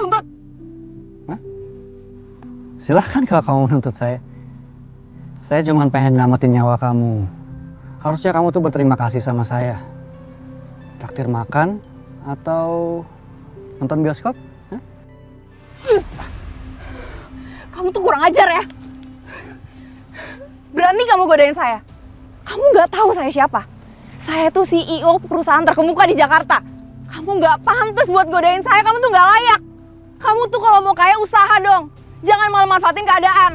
tuntut? Hah? Silahkan kalau kamu menuntut saya. Saya cuma pengen nyelamatin nyawa kamu. Harusnya kamu tuh berterima kasih sama saya. Traktir makan atau nonton bioskop? Hah? Kamu tuh kurang ajar ya. Berani kamu godain saya. Kamu nggak tahu saya siapa. Saya tuh CEO perusahaan terkemuka di Jakarta. Kamu nggak pantas buat godain saya. Kamu tuh nggak layak. Kamu tuh kalau mau kaya usaha dong. Jangan malah manfaatin keadaan.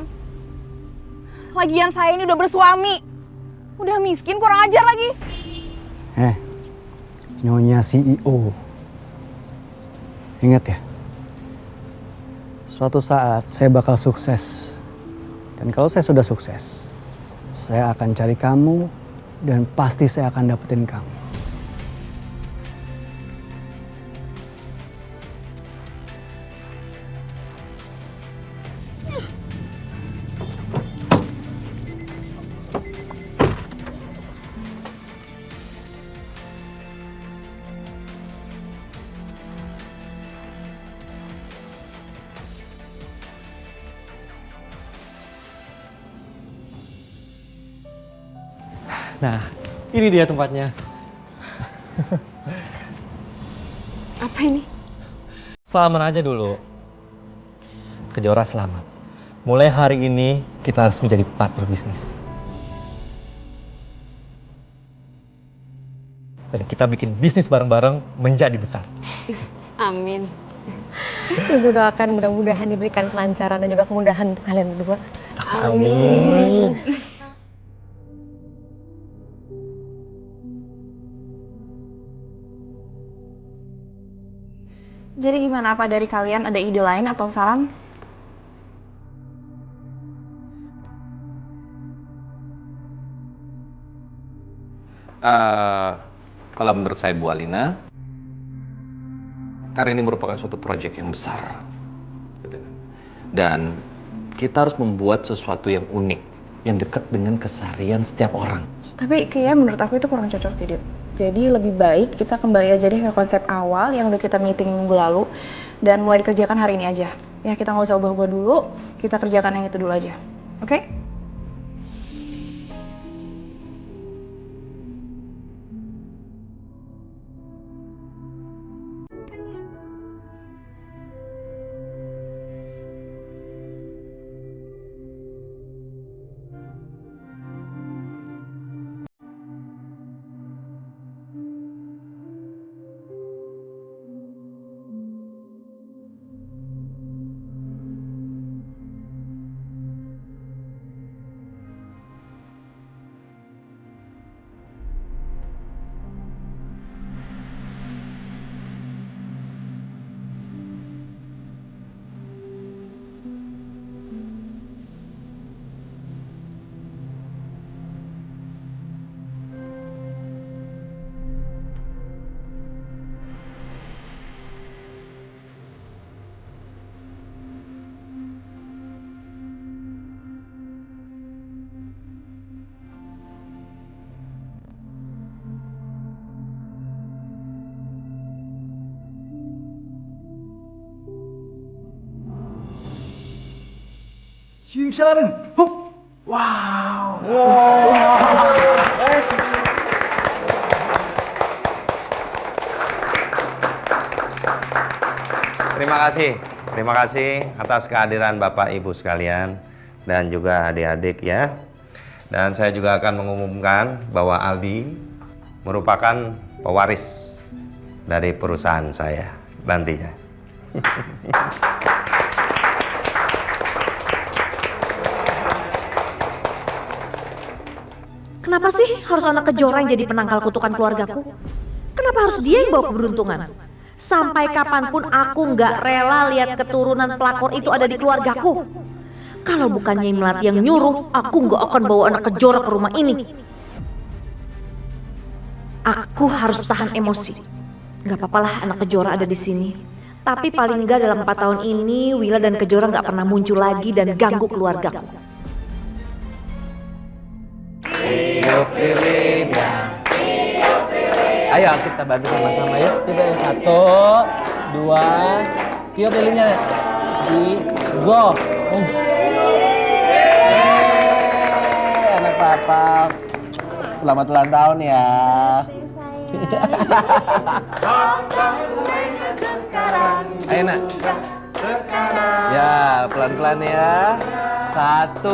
Lagian saya ini udah bersuami. Udah miskin, kurang ajar lagi. Nyonya CEO. Ingat ya, suatu saat saya bakal sukses. Dan kalau saya sudah sukses, saya akan cari kamu dan pasti saya akan dapetin kamu. Nah, ini dia tempatnya. Apa ini? Salaman aja dulu. Kejora selamat. Mulai hari ini kita harus menjadi partner bisnis. Dan kita bikin bisnis bareng-bareng menjadi besar. Amin. Ibu doakan mudah-mudahan diberikan kelancaran dan juga kemudahan untuk kalian berdua. Amin. Jadi gimana, apa dari kalian ada ide lain atau saran? Kalau menurut saya Bu Alina, karena ini merupakan suatu proyek yang besar. Dan kita harus membuat sesuatu yang unik, yang dekat dengan keseharian setiap orang. Tapi kayaknya menurut aku itu kurang cocok sih, Dit. Jadi lebih baik kita kembali aja deh ke konsep awal yang udah kita meeting minggu lalu dan mulai dikerjakan hari ini aja. Ya kita nggak usah ubah-ubah dulu, kita kerjakan yang itu dulu aja. Oke? Simsalabim. Hup. Wow. Terima kasih atas kehadiran Bapak Ibu sekalian dan juga adik-adik ya. Dan saya juga akan mengumumkan bahwa Aldi merupakan pewaris dari perusahaan saya nantinya. Kenapa sih harus anak Kejora yang jadi penangkal kutukan keluargaku? Kenapa harus dia yang bawa keberuntungan? Sampai kapanpun aku nggak rela lihat keturunan pelakor itu ada di keluargaku. Kalau bukan Nyai Melati yang nyuruh, aku nggak akan bawa anak Kejora ke rumah ini. Aku harus tahan emosi. Nggak apa-apalah anak Kejora ada di sini. Tapi paling nggak dalam 4 tahun ini, Wila dan Kejora nggak pernah muncul lagi dan ganggu keluargaku. Tiup lilinnya. Ayo kita bantu sama-sama yuk. Tiba 1, 2, Yuk lilinnya. Go. Anak papa. Selamat ulang tahun ya. Ayo nak. Ya, pelan-pelan ya. 1,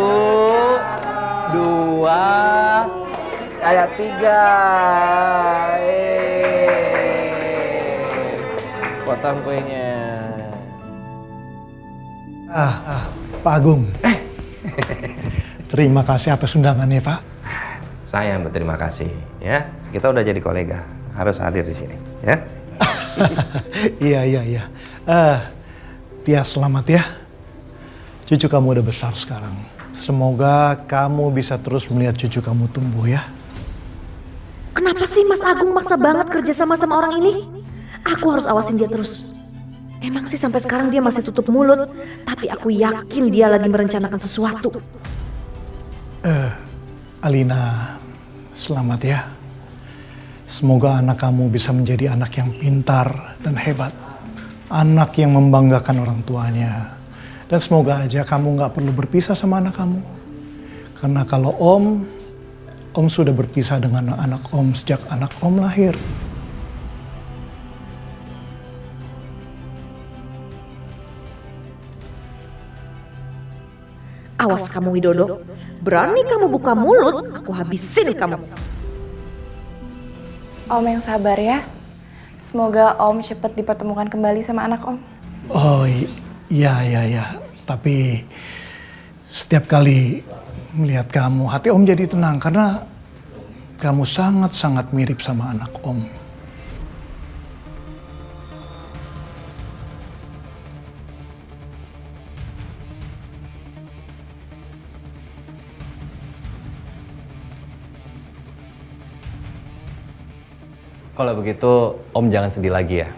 2, ayat 3. Potong kuenya. Pak Agung. Terima kasih atas undangannya, Pak. Saya yang berterima kasih ya. Kita udah jadi kolega, harus hadir di sini ya. Iya. Tia, selamat ya. Cucu kamu udah besar sekarang. Semoga kamu bisa terus melihat cucu kamu tumbuh ya. Kenapa sih Mas Agung maksa banget kerja sama orang ini? Aku harus awasin dia terus. Emang sih sampai sekarang dia masih tutup mulut, tapi aku yakin dia lagi merencanakan sesuatu. Alina, selamat ya. Semoga anak kamu bisa menjadi anak yang pintar dan hebat. Anak yang membanggakan orang tuanya. Dan semoga aja kamu gak perlu berpisah sama anak kamu. Karena kalau Om sudah berpisah dengan anak Om sejak anak Om lahir. Awas kamu Widodo, berani kamu buka mulut, aku habisin kamu. Om yang sabar ya. Semoga Om cepat dipertemukan kembali sama anak Om. Oh iya. Tapi setiap kali melihat kamu, hati Om jadi tenang karena kamu sangat-sangat mirip sama anak Om. Kalau begitu, Om jangan sedih lagi ya.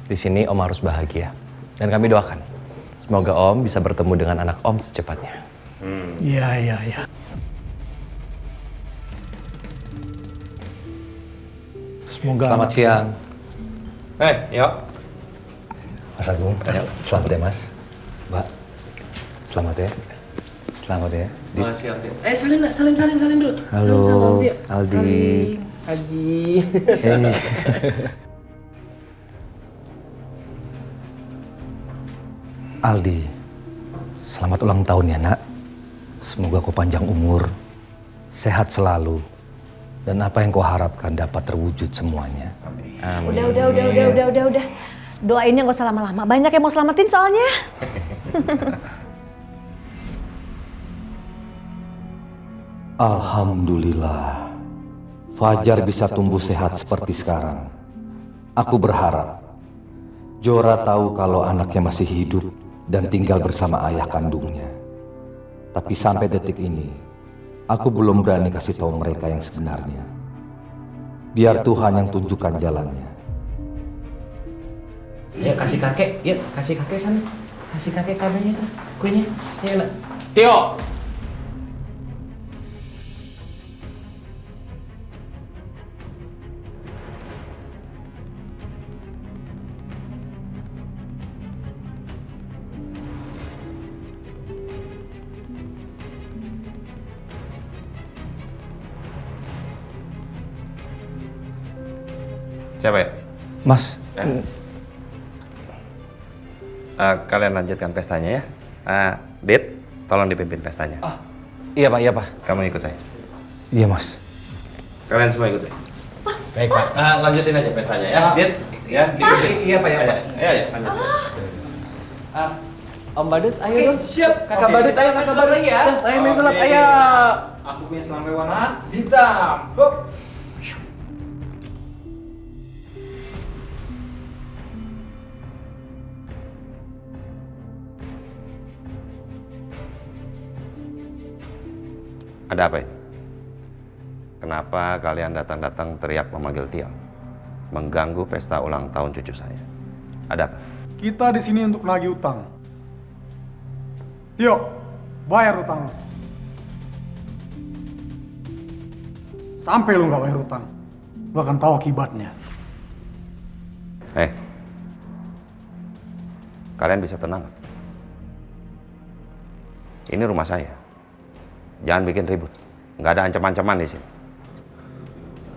Di sini Om harus bahagia. Dan kami doakan, semoga Om bisa bertemu dengan anak Om secepatnya. Iya. Semoga Selamat siang. Yuk. Mas Agung, selamat ya Mas. Mbak, selamat ya. Selamat ya. Makasih Om Tio. Salim dulu. Halo, Salim sama Om Tio. Aldi. Haji. Aldi, selamat ulang tahun ya nak. Semoga kau panjang umur, sehat selalu, dan apa yang kau harapkan dapat terwujud semuanya. Amin. Udah. Doainnya gak usah lama-lama, banyak yang mau selamatin soalnya. Alhamdulillah, Fajar bisa tumbuh sehat seperti sekarang. Aku berharap Jora tahu kalau anaknya masih hidup dan tinggal bersama ayah kandungnya. Tapi sampai detik ini, aku belum berani kasih tahu mereka yang sebenarnya. Biar Tuhan yang tunjukkan jalannya. Ya kasih kakek sana. Kasih kakek kadonya tuh, kuenya. Ya nak. Tio. Siapa ya? Mas, Kalian lanjutkan pestanya ya. Dit, tolong dipimpin pestanya. Iya Pak. Kamu ikut saya. iya Mas. Kalian semua ikut saya. Baik Pak. Lanjutin aja pestanya ya. Dit, ya. Iya Pak. Ayo, lanjut. Om Badut, ayo dong. Siap. Kakak Badut, ayo kakak Badut ya. Ayo main sholat, ayo. Aku punya selampai warna hitam. Ada apa ini? Kenapa kalian datang-datang teriak memanggil Tio? Mengganggu pesta ulang tahun cucu saya. Ada apa? Kita di sini untuk nagih utang. Tio, bayar utang. Sampai lu nggak bayar utang, lu akan tahu akibatnya. Kalian bisa tenang. Ini rumah saya. Jangan bikin ribut. Nggak ada ancam-ancaman di sini.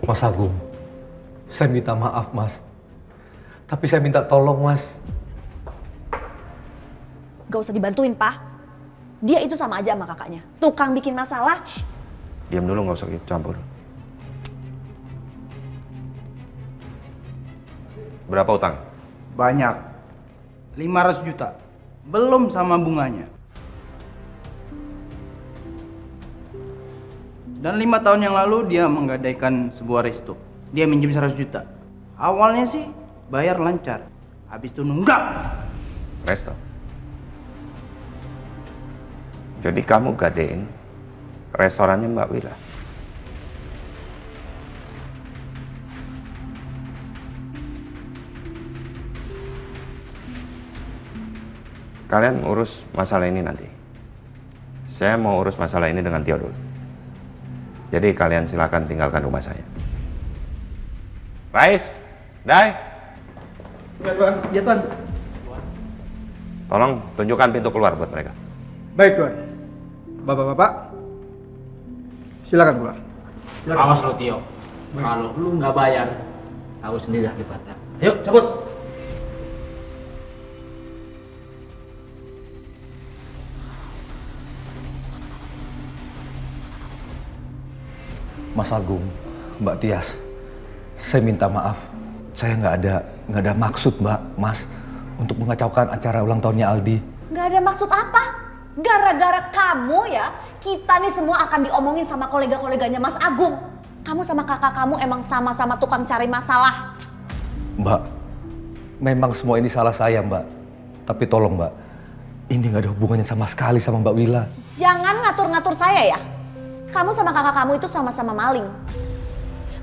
Mas Agung, saya minta maaf, Mas. Tapi saya minta tolong, Mas. Gak usah dibantuin, Pak. Dia itu sama aja sama kakaknya. Tukang bikin masalah. Diam dulu, nggak usah ikut campur. Berapa utang? Banyak. 500 juta. Belum sama bunganya. Dan 5 tahun yang lalu dia menggadaikan sebuah resto. Dia minjem 100 juta. Awalnya sih bayar lancar. Habis itu nunggak. Resto. Jadi kamu gadein restorannya Mbak Wila. Kalian urus masalah ini nanti. Saya mau urus masalah ini dengan Tio dulu. Jadi kalian silakan tinggalkan rumah saya. Rais, Dai. Ya Tuan, ya Tuan. Tolong tunjukkan pintu keluar buat mereka. Baik Tuan. Bapak-bapak, silakan keluar. Awas lo Tio, kalau lu nggak bayar, tahu sendiri akibatnya. Yuk cabut. Mas Agung, Mbak Tias, saya minta maaf. Saya nggak ada maksud, Mbak, Mas, untuk mengacaukan acara ulang tahunnya Aldi. Nggak ada maksud apa? Gara-gara kamu ya, kita nih semua akan diomongin sama kolega-koleganya Mas Agung. Kamu sama kakak kamu emang sama-sama tukang cari masalah. Mbak, memang semua ini salah saya, Mbak. Tapi tolong, Mbak, ini nggak ada hubungannya sama sekali sama Mbak Wila. Jangan ngatur-ngatur saya ya. Kamu sama kakak kamu itu sama-sama maling.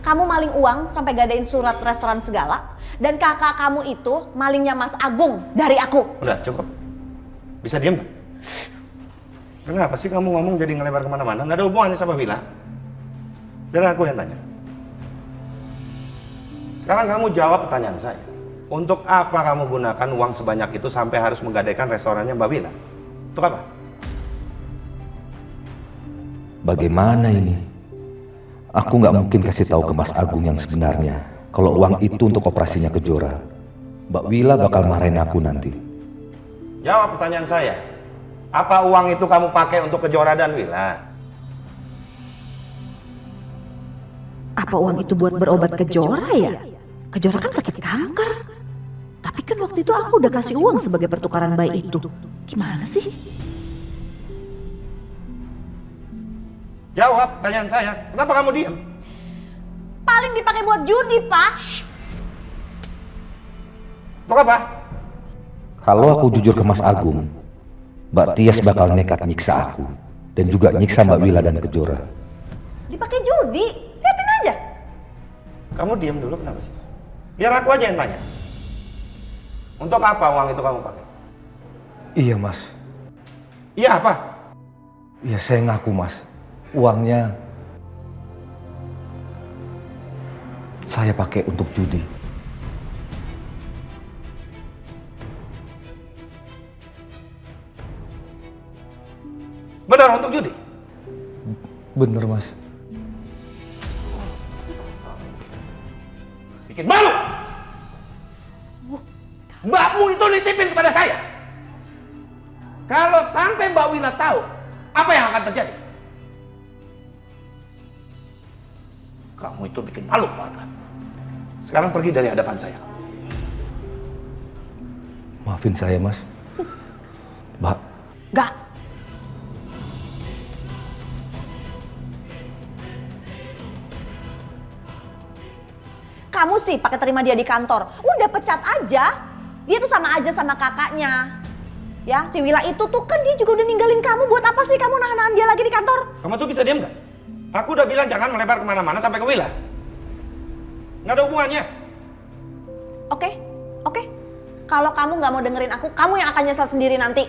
Kamu maling uang sampai gadain surat restoran segala. Dan kakak kamu itu malingnya Mas Agung dari aku. Udah cukup. Bisa diem gak? Kenapa sih kamu ngomong jadi ngelebar kemana-mana? Nggak ada hubungannya sama Wila. Jadi aku yang tanya. Sekarang kamu jawab pertanyaan saya. Untuk apa kamu gunakan uang sebanyak itu sampai harus menggadaikan restorannya Mbak Wila? Untuk apa? Bagaimana ini? Aku nggak mungkin kasih tahu ke Mas Agung yang sebenarnya kalau uang itu untuk operasinya Kejora. Mbak Wila bakal marahin aku nanti. Jawab pertanyaan saya. Apa uang itu kamu pakai untuk Kejora dan Wila? Apa uang itu buat berobat Kejora ya? Kejora kan sakit kanker. Tapi kan waktu itu aku udah kasih uang sebagai pertukaran bayi itu. Gimana sih? Jawab pertanyaan saya. Kenapa kamu diam? Paling dipakai buat judi, Pak. Untuk apa? Kalau aku jujur ke Mas Agung, Mbak Tias bakal nekat nyiksa aku dan juga nyiksa Mbak Wila dan Kejora. Dipakai judi? Liatin aja. Kamu diam dulu kenapa sih? Biar aku aja yang tanya. Untuk apa uang itu kamu pakai? Iya, Mas. Iya apa? Iya, saya ngaku, Mas. Uangnya saya pakai untuk judi. Benar untuk judi? Bener, Mas. Bikin malu! Mbakmu itu nitipin kepada saya. Kalau sampai Mbak Wila tahu, apa yang akan terjadi? Kamu itu bikin malu keluarga. Sekarang pergi dari hadapan saya. Maafin saya, Mas. Mbak. Gak. Kamu sih pakai terima dia di kantor. Udah pecat aja. Dia tuh sama aja sama kakaknya. Ya, si Wila itu tuh kan dia juga udah ninggalin kamu. Buat apa sih kamu nahan-nahan dia lagi di kantor? Kamu tuh bisa diam gak? Aku udah bilang jangan melebar kemana-mana sampai ke Wila. Nggak ada hubungannya. Oke. Kalau kamu nggak mau dengerin aku, kamu yang akan nyesel sendiri nanti.